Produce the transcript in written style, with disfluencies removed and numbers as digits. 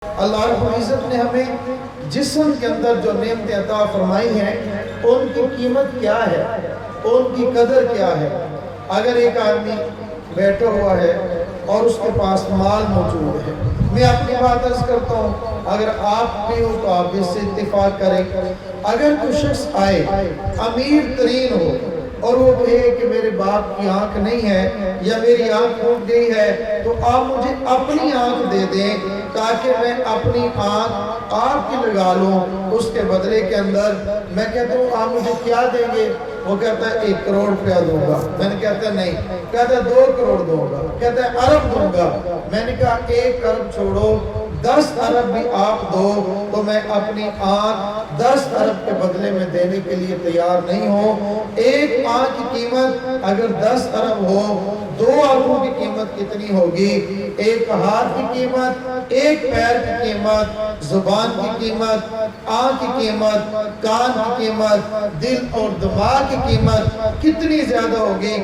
اللہ رب العزت نے ہمیں جسم کے اندر جو نعمتیں عطا فرمائی ہیں ان کی قیمت کیا ہے، ان کی قدر کیا ہے۔ اگر ایک آدمی بیٹھا ہوا ہے اور اس کے پاس مال موجود ہے، میں اپنی بات عرض کرتا ہوں، اگر آپ بھی ہو تو آپ اس سے اتفاق کریں۔ اگر کوئی شخص آئے امیر ترین ہو اور وہ کہے کہ میرے باپ کی آنکھ نہیں ہے یا میری آنکھ ٹوٹ گئی ہے تو آپ مجھے اپنی آنکھ دے دیں تاکہ میں اپنی آنکھ آپ کی لگا لوں، اس کے بدلے کے اندر میں کہتا ہوں آپ مجھے کیا دیں گے؟ وہ کہتا ہے 1 کروڑ روپیہ دوں گا۔ میں نے کہتا ہے نہیں، کہتا ہے 2 کروڑ دوں گا، کہتا ہے ارب دوں گا۔ میں نے کہا 1 ارب چھوڑو، 10 ارب بھی آپ دو تو میں اپنی آنکھ 10 ارب کے بدلے میں دینے کے لیے تیار نہیں ہوں۔ ایک آنکھ کی قیمت اگر 10 ارب ہو، 2 آنکھوں کی قیمت کتنی ہوگی؟ ایک ہاتھ کی قیمت، ایک پیر کی قیمت، زبان کی قیمت، آنکھ کی قیمت، کان کی قیمت، دل اور دماغ کی قیمت کتنی زیادہ ہوگی؟